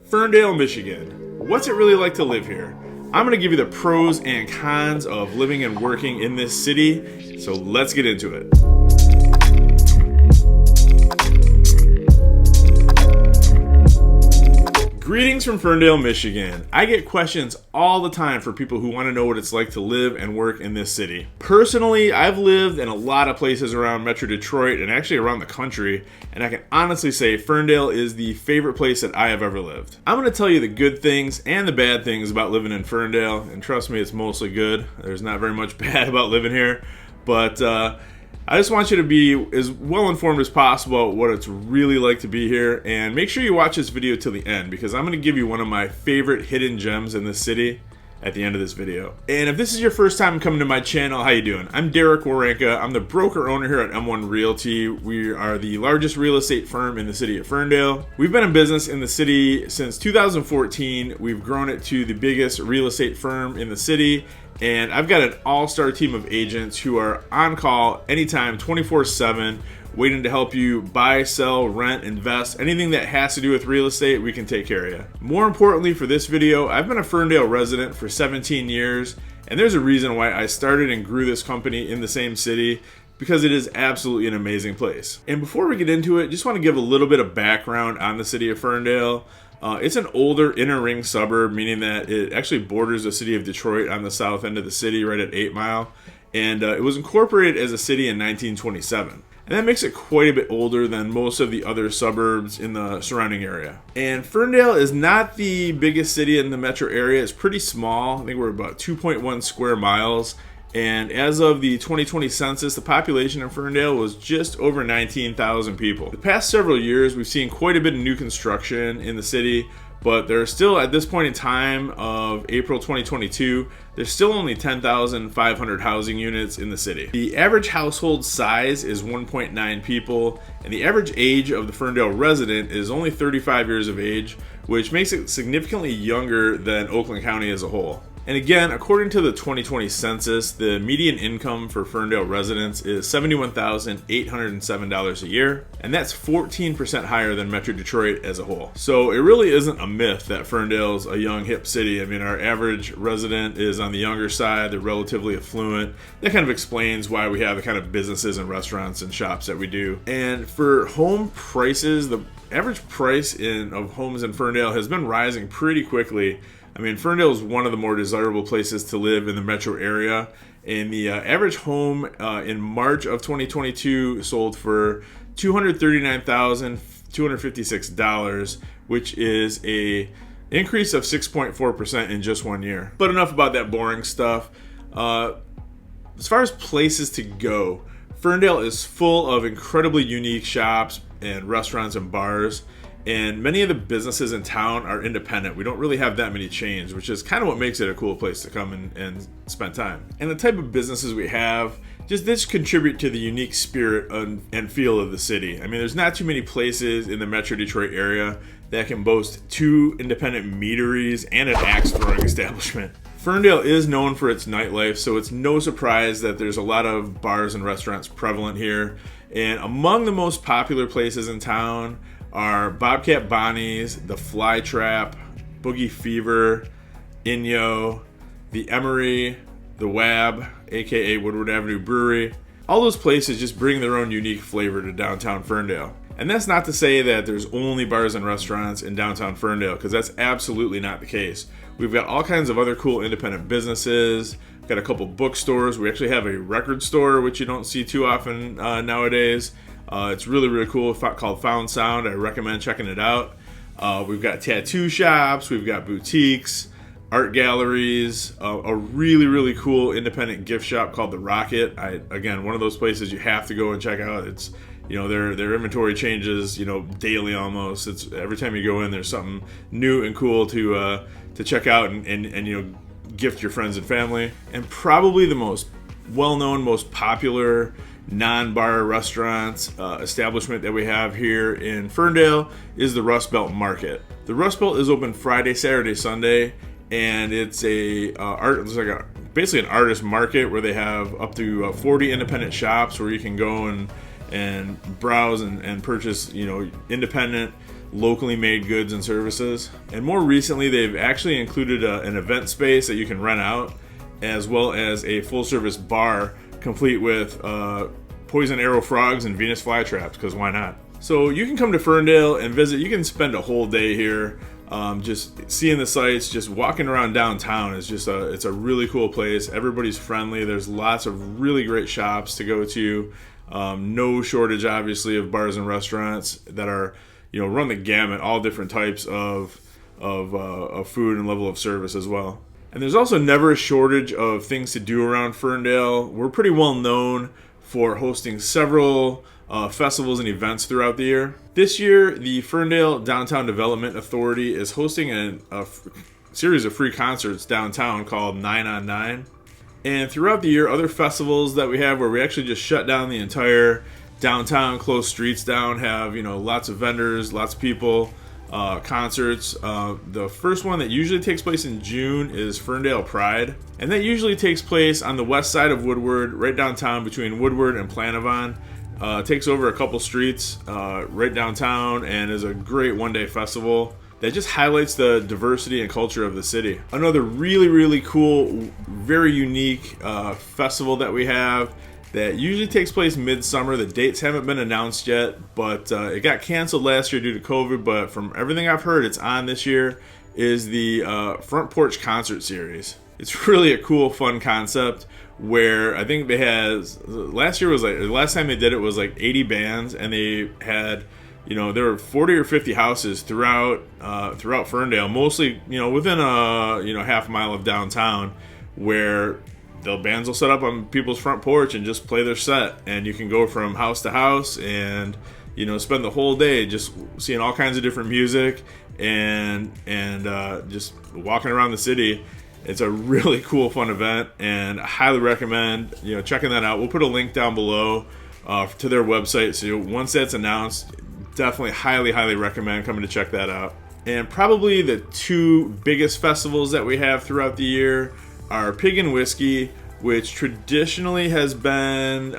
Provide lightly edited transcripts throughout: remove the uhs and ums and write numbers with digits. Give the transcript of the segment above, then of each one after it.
Ferndale, Michigan. What's it really like to live here? I'm going to give you the pros and cons of living and working in this city, so let's get into it. Greetings from Ferndale, Michigan. I get questions all the time for people who want to know what it's like to live and work in this city. Personally, I've lived in a lot of places around Metro Detroit and actually around the country, and I can honestly say Ferndale is the favorite place that I have ever lived. I'm going to tell you the good things and the bad things about living in Ferndale, and trust me, it's mostly good. There's not very much bad about living here, but I just want you to be as well informed as possible about what it's really like to be here, and make sure you watch this video till the end because I'm going to give you one of my favorite hidden gems in this city at the end of this video. And if this is your first time coming to my channel, how you doing? I'm Deroit Werenka. I'm the broker owner here at M1 Realty. We are the largest real estate firm in the city of Ferndale. We've been in business in the city since 2014. We've grown it to the biggest real estate firm in the city. And I've got an all-star team of agents who are on call anytime, 24/7, waiting to help you buy, sell, rent, invest, anything that has to do with real estate, we can take care of you. More importantly for this video, I've been a Ferndale resident for 17 years, and there's a reason why I started and grew this company in the same city, because it is absolutely an amazing place. And before we get into it, just want to give a little bit of background on the city of Ferndale. It's an older inner ring suburb, meaning that it actually borders the city of Detroit on the south end of the city, right at 8 Mile. And it was incorporated as a city in 1927. And that makes it quite a bit older than most of the other suburbs in the surrounding area. And Ferndale is not the biggest city in the metro area. It's pretty small. I think we're about 2.1 square miles. And as of the 2020 census, the population in Ferndale was just over 19,000 people. The past several years, we've seen quite a bit of new construction in the city, but there are still, at this point in time of April 2022, there's still only 10,500 housing units in the city. The average household size is 1.9 people, and the average age of the Ferndale resident is only 35 years of age, which makes it significantly younger than Oakland County as a whole. And again, according to the 2020 census, the median income for Ferndale residents is $71,807 a year, and that's 14% higher than Metro Detroit as a whole. So it really isn't a myth that Ferndale's a young, hip city. I mean, our average resident is on the younger side, they're relatively affluent. That kind of explains why we have the kind of businesses and restaurants and shops that we do. And for home prices, the average price of homes in Ferndale has been rising pretty quickly. I mean, Ferndale is one of the more desirable places to live in the metro area, and the average home in March of 2022 sold for $239,256, which is a increase of 6.4% in just 1 year. But enough about that boring stuff. As far as places to go, Ferndale is full of incredibly unique shops and restaurants and bars. And many of the businesses in town are independent. We don't really have that many chains, which is kind of what makes it a cool place to come and spend time. And the type of businesses we have, just this contribute to the unique spirit and feel of the city. I mean, there's not too many places in the Metro Detroit area that can boast 2 independent meaderies and an axe throwing establishment. Ferndale is known for its nightlife, so it's no surprise that there's a lot of bars and restaurants prevalent here. And among the most popular places in town are Bobcat Bonnie's, the Fly Trap, Boogie Fever, Inyo, the Emery, the Wab, aka Woodward Avenue Brewery. All those places just bring their own unique flavor to downtown Ferndale. And that's not to say that there's only bars and restaurants in downtown Ferndale, because that's absolutely not the case. We've got all kinds of other cool independent businesses. We've got a couple bookstores. We actually have a record store, which you don't see too often nowadays. It's really, really cool, called Found Sound. I recommend checking it out. We've got tattoo shops, we've got boutiques, art galleries, a really, really cool independent gift shop called The Rocket. Again, one of those places you have to go and check out. It's, their inventory changes, daily almost. It's every time you go in, there's something new and cool to check out and gift your friends and family. And probably the most well-known, most popular non-bar restaurants establishment that we have here in Ferndale is the Rust Belt Market. The Rust Belt is open Friday, Saturday, Sunday, and it's basically an artist market where they have up to 40 independent shops where you can go and browse and purchase independent locally made goods and services. And more recently, they've actually included an event space that you can rent out, as well as a full-service bar complete with poison arrow frogs and Venus flytraps, because why not? So you can come to Ferndale and visit. You can spend a whole day here just seeing the sights, just walking around downtown. It's a really cool place. Everybody's friendly. There's lots of really great shops to go to. No shortage, obviously, of bars and restaurants that are, run the gamut, all different types of food and level of service as well. And there's also never a shortage of things to do around Ferndale. We're pretty well known for hosting several festivals and events throughout the year. This year, the Ferndale Downtown Development Authority is hosting a series of free concerts downtown called 9 on 9. And throughout the year, other festivals that we have where we actually just shut down the entire downtown, close streets down, have lots of vendors, lots of people, concerts. The first one that usually takes place in June is Ferndale Pride, and that usually takes place on the west side of Woodward, right downtown between Woodward and Planavon. Takes over a couple streets right downtown, and is a great one-day festival that just highlights the diversity and culture of the city. Another really, really cool, very unique festival that we have that usually takes place midsummer. The dates haven't been announced yet, but it got canceled last year due to COVID, but from everything I've heard, it's on this year, is the Front Porch Concert Series. It's really a cool, fun concept where I think they had, last time they did it was like 80 bands, and they had, there were 40 or 50 houses throughout Ferndale, mostly, within a half mile of downtown, where the bands will set up on people's front porch and just play their set, and you can go from house to house and spend the whole day just seeing all kinds of different music and just walking around the city. It's a really cool, fun event, and I highly recommend checking that out. We'll put a link down below to their website, so once that's announced, definitely highly recommend coming to check that out. And probably the two biggest festivals that we have throughout the year are Pig and Whiskey, which traditionally has been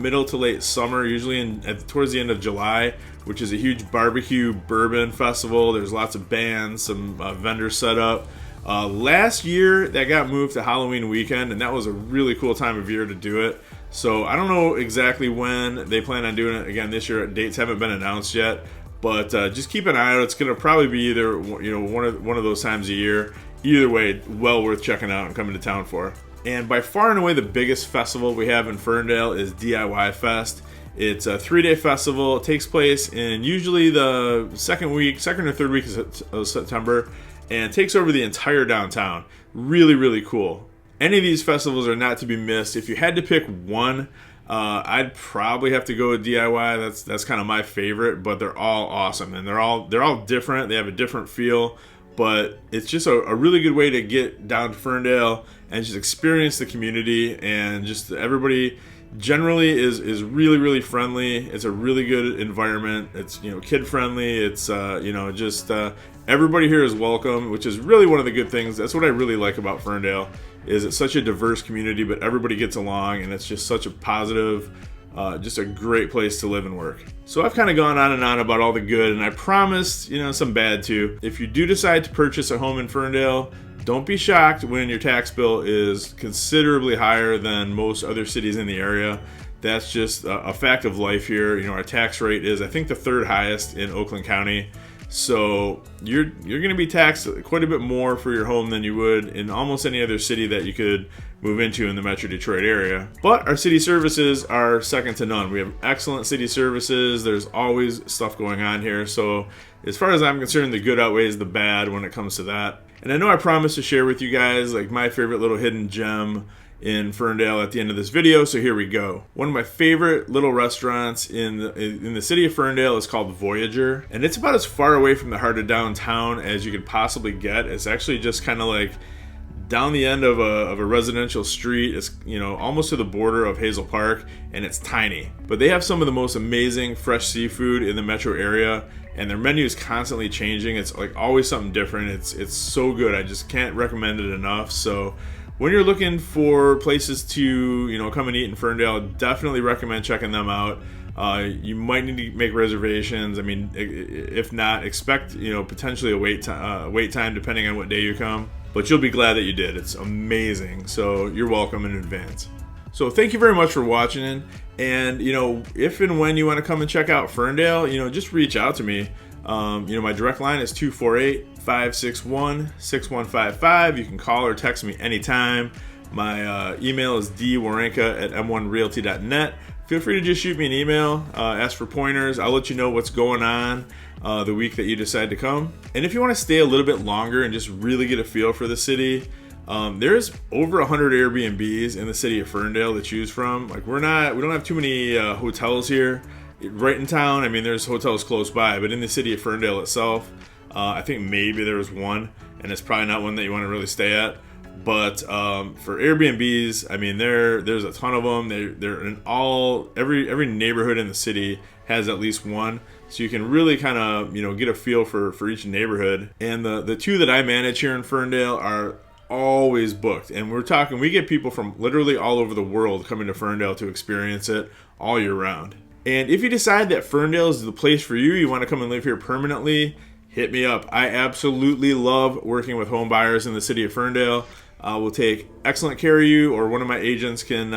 middle to late summer, usually towards the end of July, which is a huge barbecue bourbon festival. There's lots of bands, some vendors set up. Last year, that got moved to Halloween weekend, and that was a really cool time of year to do it. So I don't know exactly when they plan on doing it again this year. Dates haven't been announced yet, but just keep an eye out. It's going to probably be either one of those times a year. Either way, well worth checking out and coming to town for. And by far and away, the biggest festival we have in Ferndale is DIY Fest. It's a 3-day festival. It takes place in usually the second or third week of September, and takes over the entire downtown. Really, really cool. Any of these festivals are not to be missed. If you had to pick one, I'd probably have to go with DIY. That's kind of my favorite, but they're all awesome, and they're all different. They have a different feel, but it's just a really good way to get down to Ferndale and just experience the community, and just everybody generally is really, really friendly. It's a really good environment. It's kid friendly. It's everybody here is welcome, which is really one of the good things. That's what I really like about Ferndale, is it's such a diverse community, but everybody gets along, and it's just such a positive, just a great place to live and work. So I've kind of gone on and on about all the good, and I promised some bad too. If you do decide to purchase a home in Ferndale, don't be shocked when your tax bill is considerably higher than most other cities in the area. That's just a fact of life here. Our tax rate is, I think, the third highest in Oakland County. So you're going to be taxed quite a bit more for your home than you would in almost any other city that you could move into in the Metro Detroit area. But our city services are second to none. We have excellent city services. There's always stuff going on here. So as far as I'm concerned, the good outweighs the bad when it comes to that. And I know I promised to share with you guys like my favorite little hidden gem in Ferndale at the end of this video, so here we go. One of my favorite little restaurants in the city of Ferndale is called Voyager, and it's about as far away from the heart of downtown as you could possibly get. It's actually just kind of like down the end of a residential street. It's almost to the border of Hazel Park, and it's tiny. But they have some of the most amazing fresh seafood in the metro area, and their menu is constantly changing. It's like always something different. It's so good. I just can't recommend it enough. So when you're looking for places to come and eat in Ferndale, definitely recommend checking them out. You might need to make reservations. I mean, if not, expect potentially a wait time depending on what day you come. But you'll be glad that you did. It's amazing. So you're welcome in advance. So thank you very much for watching. And if and when you want to come and check out Ferndale, just reach out to me. My direct line is 248-561-6155. You can call or text me anytime. My email is dwerenka@m1realty.net. Feel free to just shoot me an email, ask for pointers. I'll let you know what's going on the week that you decide to come. And if you want to stay a little bit longer and just really get a feel for the city, there's over 100 Airbnbs in the city of Ferndale to choose from. Like we don't have too many hotels here right in town. I mean, there's hotels close by, but in the city of Ferndale itself, I think maybe there was one, and it's probably not one that you want to really stay at. But for Airbnbs, I mean, there's a ton of them. They're in every neighborhood in the city has at least one, so you can really kind of get a feel for each neighborhood. And the two that I manage here in Ferndale are always booked, and we get people from literally all over the world coming to Ferndale to experience it all year round. And if you decide that Ferndale is the place for you, you want to come and live here permanently, hit me up. I absolutely love working with home buyers in the city of Ferndale. We'll take excellent care of you, or one of my agents can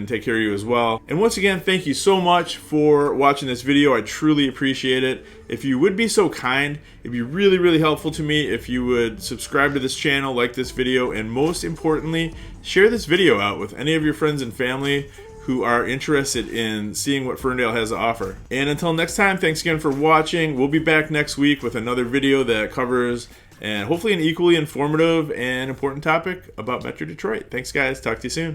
take care of you as well. And once again, thank you so much for watching this video. I truly appreciate it. If you would be so kind, it'd be really, really helpful to me if you would subscribe to this channel, like this video, and most importantly, share this video out with any of your friends and family who are interested in seeing what Ferndale has to offer. And until next time, thanks again for watching. We'll be back next week with another video that covers and hopefully an equally informative and important topic about Metro Detroit. Thanks, guys. Talk to you soon.